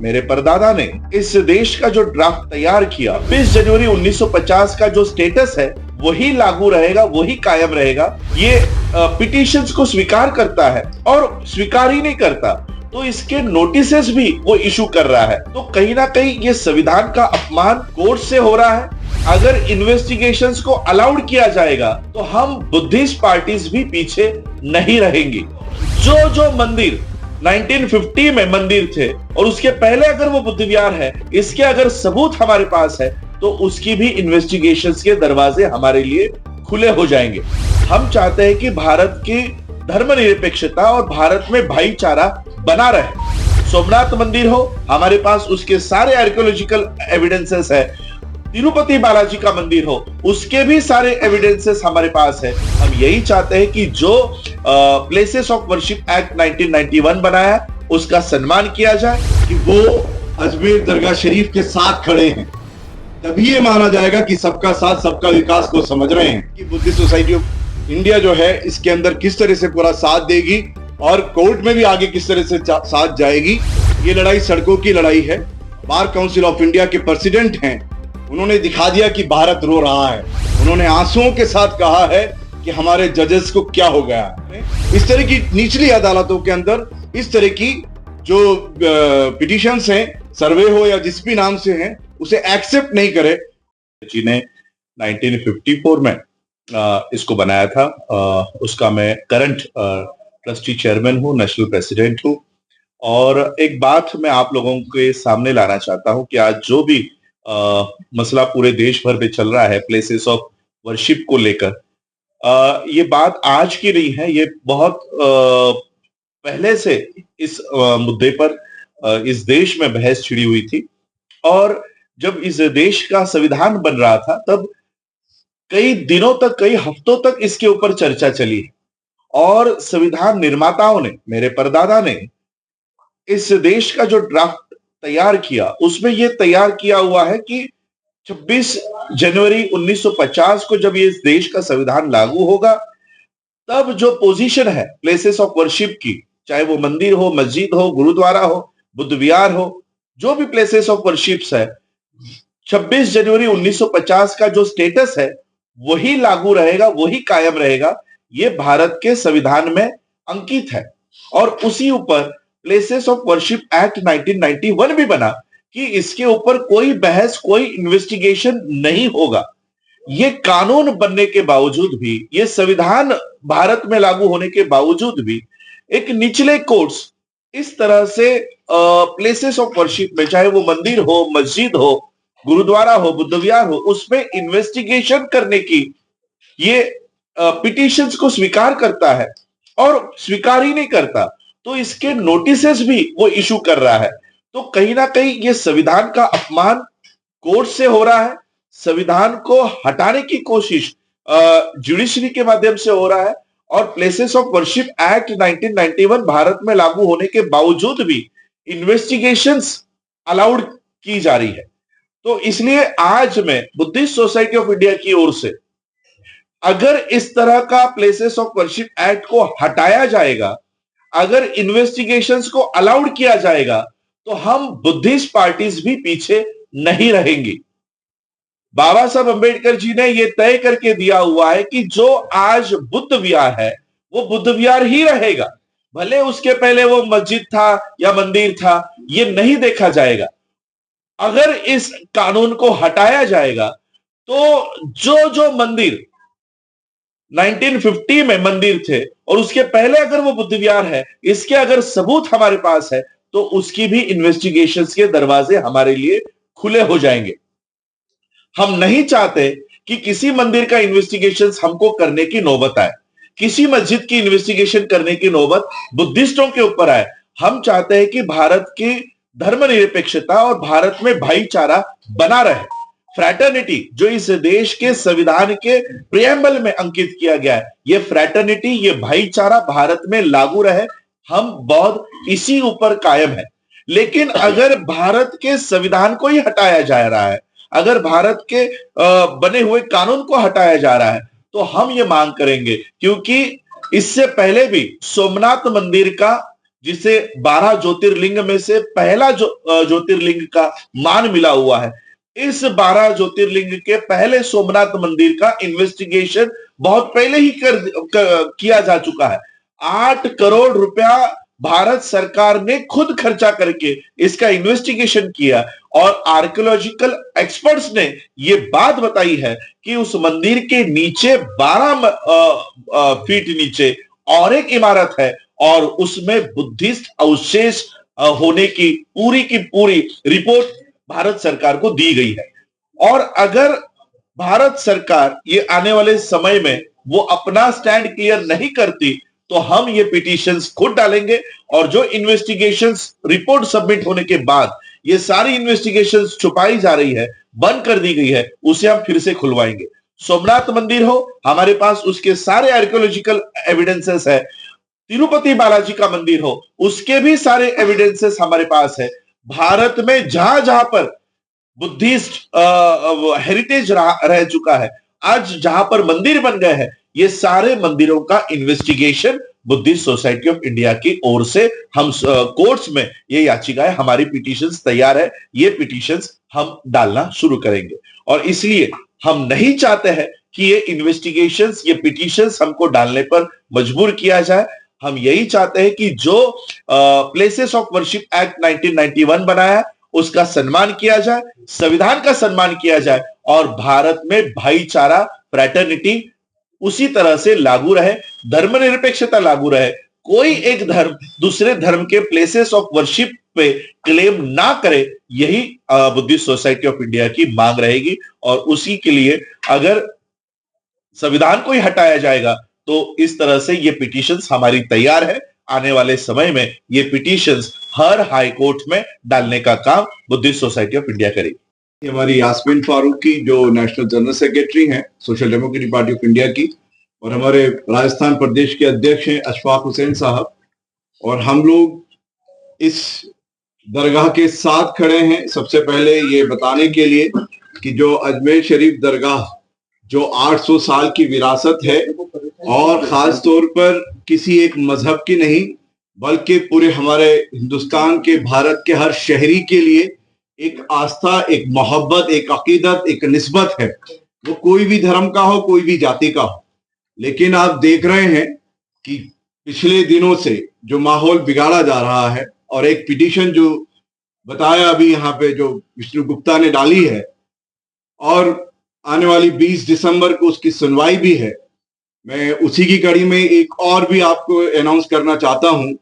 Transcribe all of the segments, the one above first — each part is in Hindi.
मेरे परदादा ने इस देश का जो ड्राफ्ट तैयार किया 20 जनवरी 1950 का जो स्टेटस है वही लागू रहेगा, वही कायम रहेगा। ये पिटिशंस को स्वीकार करता है और स्वीकार ही नहीं करता तो इसके नोटिसेस भी वो इशू कर रहा है। तो कहीं ना कहीं ये संविधान का अपमान कोर्ट से हो रहा है। अगर इन्वेस्टिगेशंस को अलाउड किया जाएगा तो हम बुद्धिस्ट पार्टीज भी पीछे नहीं रहेंगी। जो मंदिर 1950 में मंदिर थे और उसके पहले अगर वो बुद्ध विहार है, इसके अगर सबूत हमारे पास है तो उसकी भी इन्वेस्टिगेशंस के दरवाजे हमारे लिए खुले हो जाएंगे। हम चाहते हैं कि भारत की धर्मनिरपेक्षता और भारत में भाईचारा बना रहे। सोमनाथ मंदिर हो, हमारे पास उसके सारे आर्कियोलॉजिकल एविडेंसेस है। तिरुपति बालाजी का मंदिर हो, उसके भी सारे एविडेंसेस हमारे पास है। हम यही चाहते हैं कि जो प्लेसेस ऑफ वर्शिप एक्ट 1991 बनाया है उसका सम्मान किया जाए कि वो अजमेर दरगाह शरीफ के साथ खड़े हैं। तभी ये माना जाएगा कि सबका साथ सबका विकास को समझ रहे हैं कि बुद्धिस्ट सोसाइटी ऑफ इंडिया जो है इसके अंदर किस तरह से पूरा साथ देगी और कोर्ट में भी आगे किस तरह से साथ जाएगी। ये लड़ाई सड़कों की लड़ाई है। बार काउंसिल ऑफ इंडिया के प्रेसिडेंट हैं, उन्होंने दिखा दिया कि भारत रो रहा है। उन्होंने आंसुओं के साथ कहा है कि हमारे जजेस को क्या हो गया है। इस तरह की निचली अदालतों के अंदर इस तरह की जो पिटिशंस हैं, सर्वे हो या जिस भी नाम से हैं, उसे एक्सेप्ट नहीं करे। जी ने 1954 में इसको बनाया था। उसका मैं करंट ट्रस्टी चेयरमैन हूँ, नेशनल प्रेसिडेंट हूँ। और एक बात मैं आप लोगों के सामने लाना चाहता हूँ कि आज जो भी मसला पूरे देश भर में चल रहा है प्लेसेस ऑफ वर्शिप को लेकर, ये बात आज की नहीं है। ये बहुत पहले से इस मुद्दे पर इस देश में बहस छिड़ी हुई थी। और जब इस देश का संविधान बन रहा था तब कई दिनों तक, कई हफ्तों तक इसके ऊपर चर्चा चली और संविधान निर्माताओं ने, मेरे परदादा ने इस देश का जो ड्राफ्ट तैयार किया उसमें यह तैयार किया हुआ है कि 26 जनवरी 1950 को जब ये इस देश का संविधान लागू होगा तब जो पोजीशन है प्लेसेस ऑफ वर्शिप की, चाहे वो मंदिर हो, मस्जिद हो, गुरुद्वारा हो, बुद्ध विहार हो, जो भी प्लेसेस ऑफ वर्शिप्स है, 26 जनवरी 1950 का जो स्टेटस है वही लागू रहेगा, वही कायम रहेगा। ये भारत के संविधान में अंकित है। और उसी ऊपर प्लेसेस ऑफ वर्शिप एक्ट 1991 भी बना कि इसके ऊपर कोई बहस, कोई इन्वेस्टिगेशन नहीं होगा। ये कानून बनने के बावजूद भी, ये संविधान भारत में लागू होने के बावजूद भी एक निचले कोर्ट्स इस तरह से प्लेसेस ऑफ वर्शिप में, चाहे वो मंदिर हो, मस्जिद हो, गुरुद्वारा हो, बुद्ध विहार हो, उसमें इन्वेस्टिगेशन करने की ये पिटिशंस को स्वीकार करता है और स्वीकार ही नहीं करता तो इसके नोटिसेस भी वो इशू कर रहा है। तो कहीं ना कहीं ये संविधान का अपमान कोर्ट से हो रहा है। संविधान को हटाने की कोशिश जुडिशरी के माध्यम से हो रहा है। और places of worship act 1991 Bharat में लागू होने के बावजूद भी इन्वेस्टिगेशंस अलाउड की जा रही है। तो इसलिए आज मैं बुद्धिस्ट सोसाइटी ऑफ इंडिया की ओर से, अगर इस तरह का प्लेसेस ऑफ वर्शिप एक्ट को हटाया जाएगा, अगर इन्वेस्टिगेशंस को अलाउड किया जाएगा तो हम बुद्धिस्ट पार्टीज भी पीछे नहीं रहेंगी। बाबा साहब अंबेडकर जी ने यह तय करके दिया हुआ है कि जो आज बुद्ध विहार है वो बुद्ध विहार ही रहेगा, भले उसके पहले वो मस्जिद था या मंदिर था, ये नहीं देखा जाएगा। अगर इस कानून को हटाया जाएगा तो जो मंदिर 1950 में मंदिर थे और उसके पहले अगर वो बुद्ध विहार है, इसके अगर सबूत हमारे पास है तो उसकी भी इन्वेस्टिगेशंस के दरवाजे हमारे लिए खुले हो जाएंगे। हम नहीं चाहते कि किसी मंदिर का इन्वेस्टिगेशन हमको करने की नौबत आए, किसी मस्जिद की इन्वेस्टिगेशन करने की नौबत बुद्धिस्टों के ऊपर आए। हम चाहते हैं कि भारत की धर्मनिरपेक्षता और भारत में भाईचारा बना रहे। फ्रैटर्निटी जो इस देश के संविधान के प्रियम्बल में अंकित किया गया है, ये फ्रैटर्निटी, ये भाईचारा भारत में लागू रहे। हम बौद्ध इसी ऊपर कायम है। लेकिन अगर भारत के संविधान को ही हटाया जा रहा है, अगर भारत के बने हुए कानून को हटाया जा रहा है तो हम ये मांग करेंगे, क्योंकि इससे पहले भी सोमनाथ मंदिर का जिसे 12 ज्योतिर्लिंग में से पहला ज्योतिर्लिंग का मान मिला हुआ है। इस 12 ज्योतिर्लिंग के पहले सोमनाथ मंदिर का इन्वेस्टिगेशन बहुत पहले ही किया जा चुका है। 8 करोड़ रुपया भारत सरकार ने खुद खर्चा करके इसका इन्वेस्टिगेशन किया और आर्कियोलॉजिकल एक्सपर्ट्स ने यह बात बताई है कि उस मंदिर के नीचे 12 फीट नीचे और एक इमारत है और उसमें बुद्धिस्ट अवशेष होने की पूरी रिपोर्ट भारत सरकार को दी गई है। और अगर भारत सरकार ये आने वाले समय में वो अपना स्टैंड क्लियर नहीं करती तो हम ये पिटीशंस खुद डालेंगे और जो इन्वेस्टिगेशंस रिपोर्ट सबमिट होने के बाद ये सारी इन्वेस्टिगेशंस छुपाई जा रही है, बंद कर दी गई है, उसे हम फिर से खुलवाएंगे। सोमनाथ मंदिर हो, हमारे पास उसके सारे आर्कियोलॉजिकल एविडेंसेस है। तिरुपति बालाजी का मंदिर हो, उसके भी सारे एविडेंसेस हमारे पास है। भारत में जहां जहां पर बुद्धिस्ट हेरिटेज रह चुका है, आज जहां पर मंदिर बन गए हैं, ये सारे मंदिरों का investigation Buddhist society of India की ओर से हम कोर्ट्स में ये याचिकाएं, हमारी पिटीशंस तैयार है, ये पिटीशंस हम डालना शुरू करेंगे। और इसलिए हम नहीं चाहते हैं कि ये इन्वेस्टिगेशंस, ये पिटीशंस हमको डालने पर मजबूर किया जाए। हम यही चाहते हैं कि जो प्लेसेस ऑफ वर्शिप एक्ट 1991 बनाया उसका सम्मान किया जाए, संविधान का सम्मान किया जाए और भारत में भाईचारा, फ्रैटर्निटी उसी तरह से लागू रहे, धर्मनिरपेक्षता लागू रहे। कोई एक धर्म दूसरे धर्म के प्लेसेस ऑफ वर्शिप पे क्लेम ना करे, यही बुद्धिस्ट सोसाइटी ऑफ इंडिया की मांग रहेगी। और उसी के लिए अगर संविधान को ही हटाया जाएगा तो इस तरह से ये पिटीशंस हमारी तैयार है। आने वाले समय में ये पिटीशंस हर हाई कोर्ट में डालने का काम बुद्धिस्ट सोसाइटी ऑफ इंडिया करेगी। हमारी यास्मीन फारूकी जो नेशनल जनरल सेक्रेटरी हैं social democratic party of India की, और हमारे राजस्थान प्रदेश के अध्यक्ष हैं अशफाक हुसैन साहब, और हम लोग इस दरगाह के साथ खड़े हैं सबसे पहले ये बताने के लिए कि जो अजमेर शरीफ दरगाह जो 800 साल की विरासत है और खास तौर पर किसी एक मजहब की नहीं बल्कि पूरे हमारे हिंदुस्तान के, भारत के हर शहरी के लिए एक आस्था, एक मोहब्बत, एक अकीदत, एक निस्बत है। वो कोई भी धर्म का हो, कोई भी जाति का हो। लेकिन आप देख रहे हैं कि पिछले दिनों से जो माहौल बिगाड़ा जा रहा है, और एक पिटीशन जो बताया अभी यहाँ पे जो विष्णु गुप्ता ने डाली है, और आने वाली 20 दिसंबर को उसकी सुनवाई भी है। मैं उसी की कड़ी में एक और भी आपको अनाउंस करना चाहता हूं,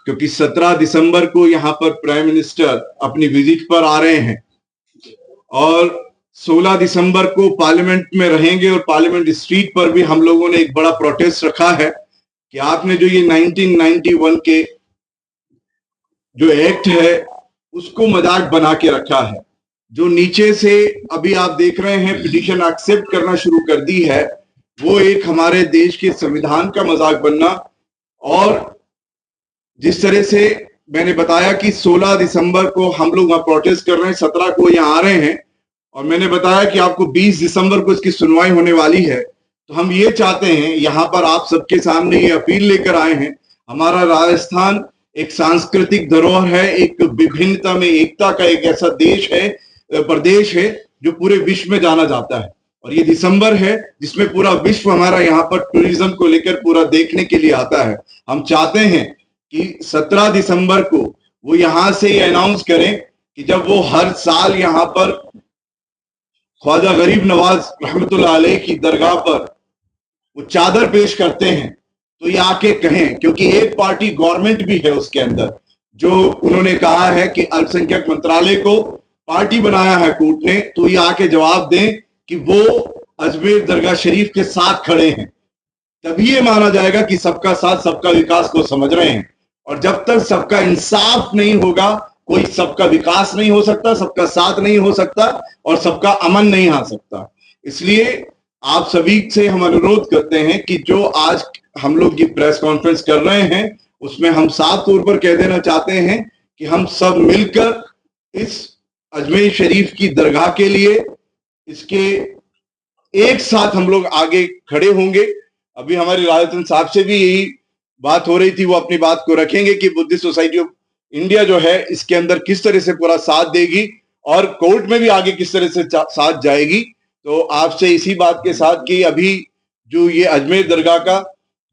क्योंकि 17 दिसंबर को यहाँ पर प्राइम मिनिस्टर अपनी विजिट पर आ रहे हैं और 16 दिसंबर को पार्लियामेंट में रहेंगे, और पार्लियामेंट स्ट्रीट पर भी हम लोगों ने एक बड़ा प्रोटेस्ट रखा है कि आपने जो ये 1991 के जो एक्ट है उसको मजाक बना के रखा है। जो नीचे से अभी आप देख रहे हैं पिटीशन एक्सेप्ट करना शुरू कर दी है, वो एक हमारे देश के संविधान का मजाक बनना। और जिस तरह से मैंने बताया कि 16 दिसंबर को हम लोग वहां प्रोटेस्ट कर रहे हैं, 17 को यहाँ आ रहे हैं, और मैंने बताया कि आपको 20 दिसंबर को इसकी सुनवाई होने वाली है। तो हम ये चाहते हैं, यहाँ पर आप सबके सामने ये अपील लेकर आए हैं। हमारा राजस्थान एक सांस्कृतिक धरोहर है, एक विभिन्नता में एकता का एक ऐसा देश है, प्रदेश है जो पूरे विश्व में जाना जाता है। और ये दिसंबर है जिसमें पूरा विश्व हमारा यहाँ पर टूरिज्म को लेकर पूरा देखने के लिए आता है। हम चाहते हैं कि 17 दिसंबर को वो यहां से ये अनाउंस करें कि जब वो हर साल यहाँ पर ख्वाजा गरीब नवाज रहमतुल्लाह अलैह की दरगाह पर वो चादर पेश करते हैं तो ये आके कहें, क्योंकि एक पार्टी गवर्नमेंट भी है उसके अंदर, जो उन्होंने कहा है कि अल्पसंख्यक मंत्रालय को पार्टी बनाया है कोर्ट ने, तो ये आके जवाब दें कि वो अजमेर दरगाह शरीफ के साथ खड़े हैं। तभी ये माना जाएगा कि सबका साथ सबका विकास को समझ रहे हैं। और जब तक सबका इंसाफ नहीं होगा, कोई सबका विकास नहीं हो सकता, सबका साथ नहीं हो सकता और सबका अमन नहीं आ सकता। इसलिए आप सभी से हम अनुरोध करते हैं कि जो आज हम लोग ये प्रेस कॉन्फ्रेंस कर रहे हैं उसमें हम साफ तौर पर कह देना चाहते हैं कि हम सब मिलकर इस अजमेर शरीफ की दरगाह के लिए इसके एक साथ हम लोग आगे खड़े होंगे। अभी हमारे राजस्थान साहब से भी यही बात हो रही थी वो अपनी बात को रखेंगे कि बुद्धिस्ट सोसाइटी ऑफ इंडिया जो है इसके अंदर किस तरह से पूरा साथ देगी और कोर्ट में भी आगे किस तरह से साथ जाएगी। तो आपसे इसी बात के साथ कि अभी जो ये अजमेर दरगाह का,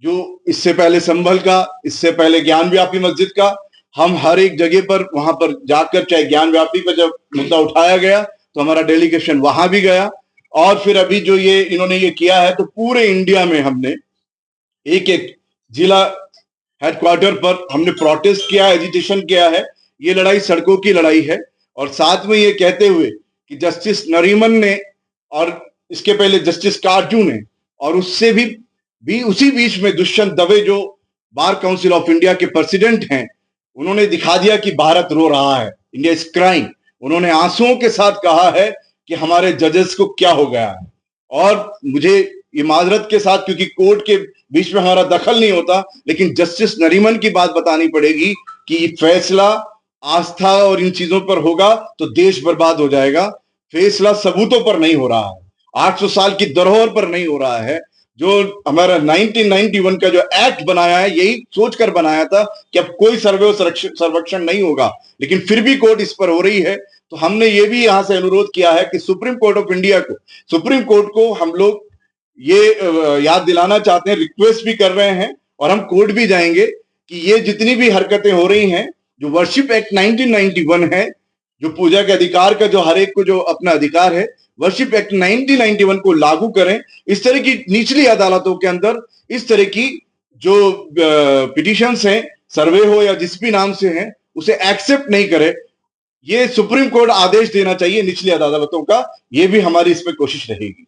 जो इससे पहले संभल का, इससे पहले ज्ञान व्यापी मस्जिद का, हम हर एक जगह पर वहां पर जाकर, चाहे ज्ञान व्यापी पर जब मुद्दा उठाया गया तो हमारा डेलीगेशन वहां भी गया, और फिर अभी जो ये इन्होंने ये किया है तो पूरे इंडिया में हमने एक एक जिला हेडक्वार्टर पर हमने प्रोटेस्ट किया, एजिटेशन किया है। ये लड़ाई सड़कों की लड़ाई है। और साथ में ये कहते हुए कि जस्टिस नरीमन ने और इसके पहले जस्टिस काजू ने और उससे भी उसी बीच में दुष्यंत दवे जो बार काउंसिल ऑफ इंडिया के प्रेसिडेंट हैं, उन्होंने दिखा दिया कि भारत रो रहा है, इंडिया इज क्राइंग। उन्होंने आंसुओं के साथ कहा है कि हमारे जजेस को क्या हो गया है। और मुझे ये माजरत के साथ, क्योंकि कोर्ट के बीच में हमारा दखल नहीं होता, लेकिन जस्टिस नरीमन की बात बतानी पड़ेगी कि फैसला आस्था और इन चीजों पर होगा तो देश बर्बाद हो जाएगा। फैसला सबूतों पर नहीं हो रहा है, 800 साल की धरोहर पर नहीं हो रहा है। जो हमारा 1991 का जो एक्ट बनाया है, यही सोचकर बनाया था कि अब कोई सर्वेक्षण नहीं होगा, लेकिन फिर भी कोर्ट इस पर हो रही है। तो हमने ये भी यहां से अनुरोध किया है कि सुप्रीम कोर्ट ऑफ इंडिया को, सुप्रीम कोर्ट को हम लोग ये याद दिलाना चाहते हैं, रिक्वेस्ट भी कर रहे हैं और हम कोर्ट भी जाएंगे कि ये जितनी भी हरकतें हो रही हैं, जो वर्शिप एक्ट 1991 है, जो पूजा के अधिकार का, जो हर एक को जो अपना अधिकार है, वर्शिप एक्ट 1991 को लागू करें। इस तरह की निचली अदालतों के अंदर इस तरह की जो पिटिशंस हैं, सर्वे हो या जिस भी नाम से हैं, उसे एक्सेप्ट नहीं करे। ये सुप्रीम कोर्ट आदेश देना चाहिए निचली अदालतों का। ये भी हमारी इस पे कोशिश रहेगी।